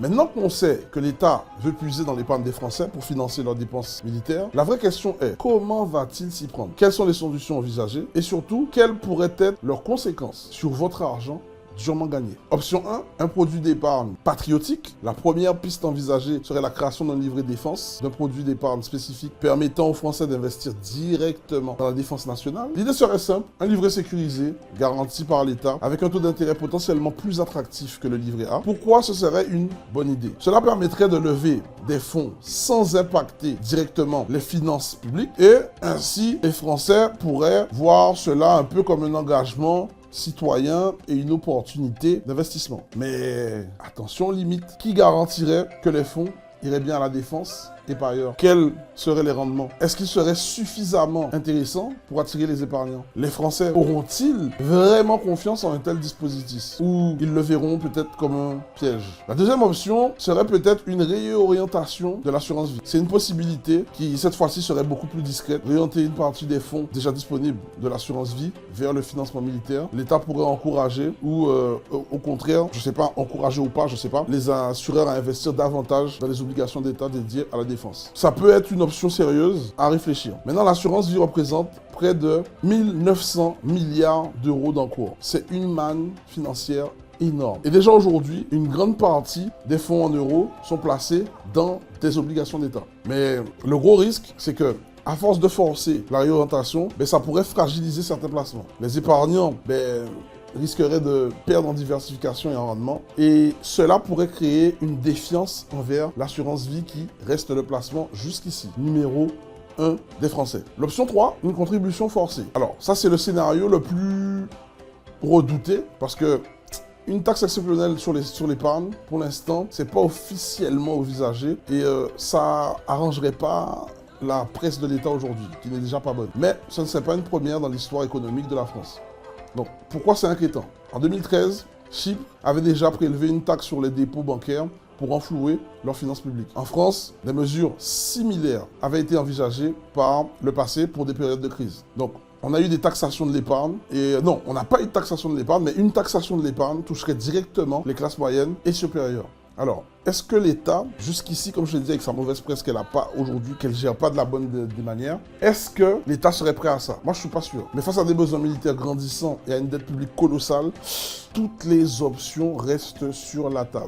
Maintenant qu'on sait que l'État veut puiser dans l'épargne des Français pour financer leurs dépenses militaires, la vraie question est comment va-t-il s'y prendre? Quelles sont les solutions envisagées? Et surtout, quelles pourraient être leurs conséquences sur votre argent durement gagné? Option 1, un produit d'épargne patriotique. La première piste envisagée serait la création d'un livret défense, d'un produit d'épargne spécifique permettant aux Français d'investir directement dans la défense nationale. L'idée serait simple, un livret sécurisé, garanti par l'État, avec un taux d'intérêt potentiellement plus attractif que le livret A. Pourquoi ce serait une bonne idée? Cela permettrait de lever des fonds sans impacter directement les finances publiques et ainsi les Français pourraient voir cela un peu comme un engagement citoyen et une opportunité d'investissement. Mais attention limite, qui garantirait que les fonds iraient bien à la défense et par ailleurs? Quels seraient les rendements? Est-ce qu'ils seraient suffisamment intéressants pour attirer les épargnants? Les Français auront-ils vraiment confiance en un tel dispositif? Ou ils le verront peut-être comme un piège? La deuxième option serait peut-être une réorientation de l'assurance vie. C'est une possibilité qui, cette fois-ci, serait beaucoup plus discrète. Orienter une partie des fonds déjà disponibles de l'assurance vie vers le financement militaire. L'État pourrait encourager ou, au contraire, je sais pas, encourager ou pas, je sais pas, les assureurs à investir davantage dans les obligations d'État dédiées à la défense. Ça peut être une option sérieuse à réfléchir. Maintenant, l'assurance vie représente près de 1900 milliards d'euros d'encours. C'est une manne financière énorme. Et déjà aujourd'hui, une grande partie des fonds en euros sont placés dans des obligations d'État. Mais le gros risque, c'est que à force de forcer la réorientation, ça pourrait fragiliser certains placements. Les épargnants, risquerait de perdre en diversification et en rendement. Et cela pourrait créer une défiance envers l'assurance vie qui reste le placement jusqu'ici. Numéro 1 des Français. L'option 3, une contribution forcée. Alors, ça c'est le scénario le plus redouté parce que une taxe exceptionnelle sur l'épargne, pour l'instant, c'est pas officiellement envisagé et ça arrangerait pas la presse de l'État aujourd'hui, qui n'est déjà pas bonne. Mais ce ne serait pas une première dans l'histoire économique de la France. Donc, pourquoi c'est inquiétant? En 2013, Chypre avait déjà prélevé une taxe sur les dépôts bancaires pour renflouer leurs finances publiques. En France, des mesures similaires avaient été envisagées par le passé pour des périodes de crise. Donc, on a eu des taxations de l'épargne, et non, on n'a pas eu de taxation de l'épargne, mais une taxation de l'épargne toucherait directement les classes moyennes et supérieures. Alors, est-ce que l'État, jusqu'ici, comme je l'ai dit, avec sa mauvaise presse qu'elle n'a pas aujourd'hui, qu'elle ne gère pas de la bonne des manières, est-ce que l'État serait prêt à ça? Moi, je ne suis pas sûr. Mais face à des besoins militaires grandissants et à une dette publique colossale, toutes les options restent sur la table.